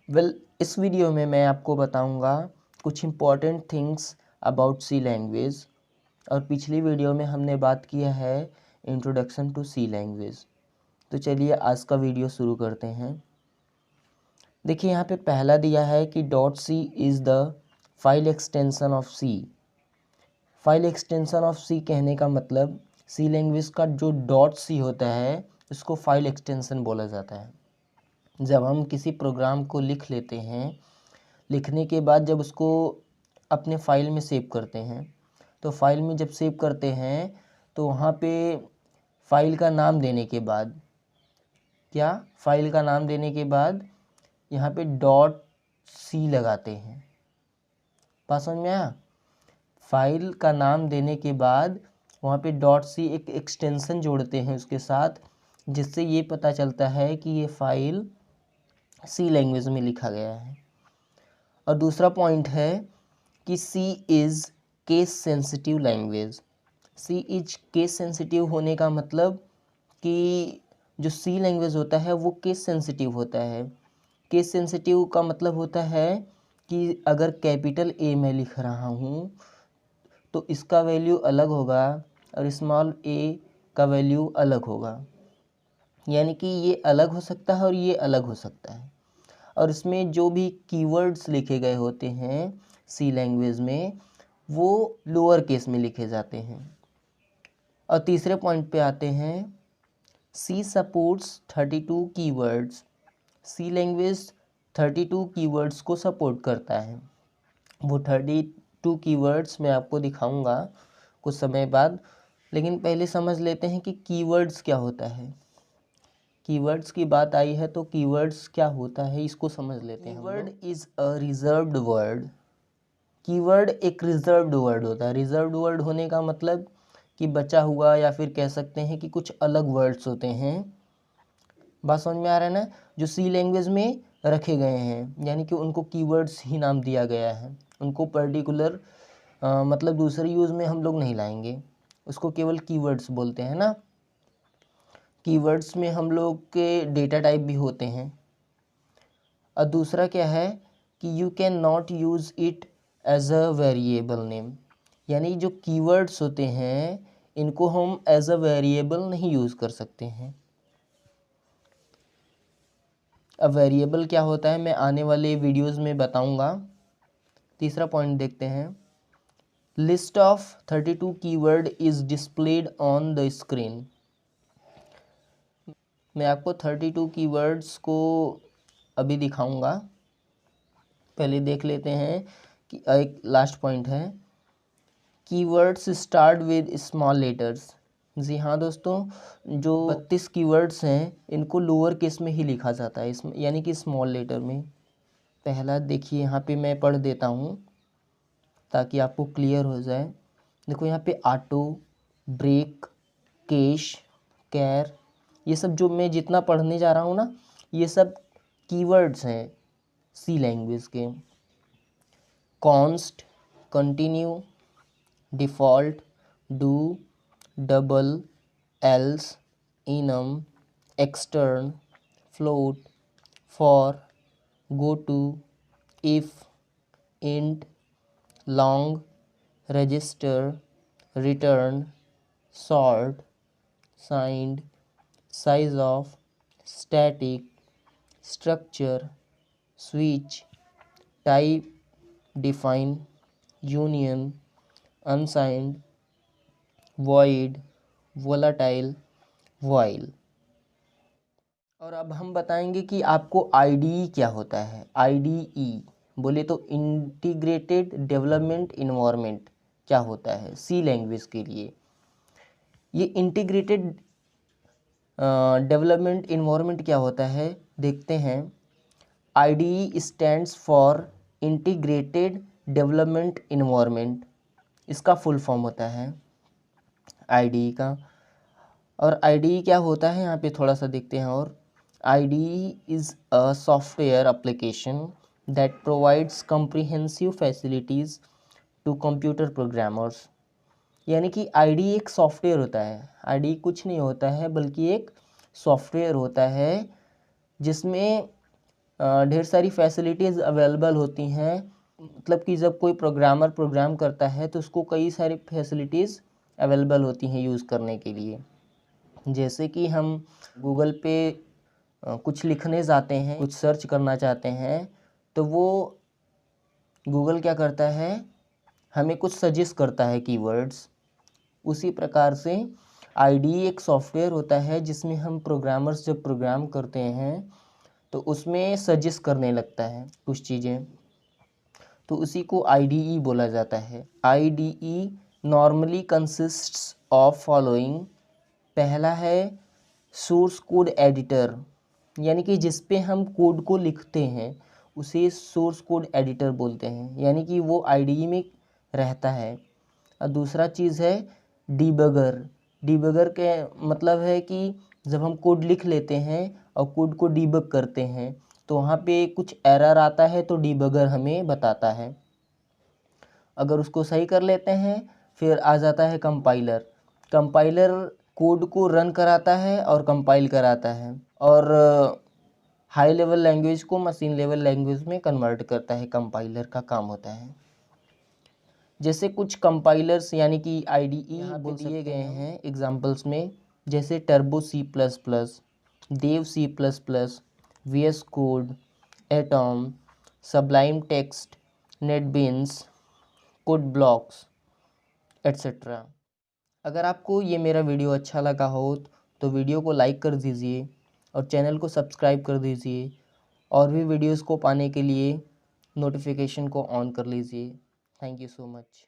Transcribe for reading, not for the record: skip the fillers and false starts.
इस वीडियो में मैं आपको बताऊंगा कुछ important things about C language. और पिछली वीडियो में हमने बात किया है इंट्रोडक्शन टू सी लैंग्वेज। तो चलिए आज का वीडियो शुरू करते हैं। देखिए यहाँ पे पहला दिया है कि .c is the file extension of C. File extension of C कहने का मतलब सी लैंग्वेज का जो .c होता है उसको फाइल एक्सटेंशन बोला जाता है। जब हम किसी प्रोग्राम को लिख लेते हैं, लिखने के बाद जब उसको अपने फाइल में सेव करते हैं, तो फाइल में जब सेव करते हैं तो वहाँ पे फाइल का नाम देने के बाद फाइल का नाम देने के बाद यहाँ पे .c लगाते हैं। बात समझ में आया? फाइल का नाम देने के बाद वहाँ पे .c एक एक्सटेंशन जोड़ते हैं उसके साथ, जिससे ये पता चलता है कि ये फाइल सी लैंग्वेज में लिखा गया है। और दूसरा पॉइंट है कि C is case sensitive language. C is case sensitive होने का मतलब कि जो सी लैंग्वेज होता है वो केस सेंसिटिव होता है। केस सेंसिटिव का मतलब होता है कि अगर कैपिटल ए मैं लिख रहा हूँ तो इसका वैल्यू अलग होगा और स्मॉल ए का वैल्यू अलग होगा। यानी कि ये अलग हो सकता है और ये अलग हो सकता है। और इसमें जो भी कीवर्ड्स लिखे गए होते हैं सी लैंग्वेज में वो लोअर केस में लिखे जाते हैं। और तीसरे पॉइंट पे आते हैं, सी सपोर्ट्स 32 कीवर्ड्स। सी लैंग्वेज 32 कीवर्ड्स को सपोर्ट करता है। वो 32 कीवर्ड्स मैं आपको दिखाऊंगा कुछ समय बाद, लेकिन पहले समझ लेते हैं कि कीवर्ड्स क्या होता है। कीवर्ड्स की बात आई है तो कीवर्ड्स क्या होता है इसको समझ लेते हैं। Keyword is a reserved word. Keyword एक रिजर्व्ड वर्ड होता है। रिजर्व्ड वर्ड होने का मतलब कि बचा हुआ, या फिर कह सकते हैं कि कुछ अलग वर्ड्स होते हैं। बात समझ में आ रहा है ना? जो सी लैंग्वेज में रखे गए हैं, यानी कि उनको कीवर्ड्स ही नाम दिया गया है। उनको पर्टिकुलर मतलब दूसरे यूज़ में हम लोग नहीं लाएंगे, उसको केवल कीवर्ड्स बोलते हैं ना। कीवर्ड्स में हम लोग के डेटा टाइप भी होते हैं। और दूसरा क्या है कि you can not use it as a variable name. यानी जो कीवर्ड्स होते हैं इनको हम एज अ वेरिएबल नहीं यूज़ कर सकते हैं। अब वेरिएबल क्या होता है मैं आने वाले वीडियोस में बताऊंगा। तीसरा पॉइंट देखते हैं, list of 32 keyword is displayed on the screen. मैं आपको 32 कीवर्ड्स को अभी दिखाऊंगा। पहले देख लेते हैं कि एक लास्ट पॉइंट है, keywords start with small letters. जी हाँ दोस्तों, जो 32 कीवर्ड्स हैं इनको लोअर केस में ही लिखा जाता है, इसमें यानी कि स्मॉल लेटर में। पहला देखिए यहाँ पे मैं पढ़ देता हूँ ताकि आपको क्लियर हो जाए। देखो यहाँ पे ऑटो, ब्रेक, कैश, कैर, ये सब जो मैं जितना पढ़ने जा रहा हूँ ना, ये सब कीवर्ड्स हैं सी लैंग्वेज के। Const, continue, default, do, double, else, enum, extern, float, for, go to, if, int, long, register, return, short, signed, size of, static, structure, switch, type, define, union, unsigned, void, volatile, while. और अब हम बताएंगे कि आपको IDE क्या होता है। IDE बोले तो इंटीग्रेटेड डेवलपमेंट इन्वायरमेंट क्या होता है सी लैंग्वेज के लिए। ये इंटीग्रेटेड डेवलपमेंट इन्वायरमेंट क्या होता है देखते हैं। IDE stands for integrated development environment, इसका फुल फॉर्म होता है आईडीई का। और आईडीई क्या होता है यहाँ पे थोड़ा सा देखते हैं। और IDE is a software application that provides comprehensive facilities to computer programmers। यानी कि IDE एक सॉफ्टवेयर होता है। IDE कुछ नहीं होता है बल्कि एक सॉफ्टवेयर होता है जिसमें ढेर सारी फैसिलिटीज़ अवेलेबल होती हैं। मतलब कि जब कोई प्रोग्रामर प्रोग्राम करता है तो उसको कई सारी फैसिलिटीज़ अवेलेबल होती हैं यूज़ करने के लिए। जैसे कि हम गूगल पे कुछ लिखने जाते हैं, कुछ सर्च करना चाहते हैं, तो वो गूगल क्या करता है, हमें कुछ सजेस्ट करता है कीवर्ड्स। उसी प्रकार से आईडीई एक सॉफ्टवेयर होता है जिसमें हम प्रोग्रामर्स जब प्रोग्राम करते हैं तो उसमें सजेस्ट करने लगता है कुछ चीज़ें, तो उसी को आईडीई बोला जाता है। IDE normally consists of following. पहला है सोर्स कोड एडिटर, यानी कि जिस पे हम कोड को लिखते हैं उसे सोर्स कोड एडिटर बोलते हैं, यानी कि वो आईडीई में रहता है। और दूसरा चीज़ है डीबगर। डीबगर के मतलब है कि जब हम कोड लिख लेते हैं और कोड को डीबग करते हैं तो वहाँ पे कुछ एरर आता है तो डीबगर हमें बताता है। अगर उसको सही कर लेते हैं फिर आ जाता है कंपाइलर। कंपाइलर कोड को रन कराता है और कंपाइल कराता है और हाई लेवल लैंग्वेज को मशीन लेवल लैंग्वेज में कन्वर्ट करता है, कंपाइलर का काम होता है। जैसे कुछ कंपाइलर्स यानी कि आईडीई बोल दिए गए हैं एग्जांपल्स में, जैसे टर्बो C++, देव C++, VS code, atom, Sublime text, NetBeans, code blocks etcetera. अगर आपको ये मेरा वीडियो अच्छा लगा हो तो वीडियो को लाइक कर दीजिए और चैनल को सब्सक्राइब कर दीजिए, और भी वीडियोस को पाने के लिए नोटिफिकेशन को ऑन कर लीजिए। Thank you so much.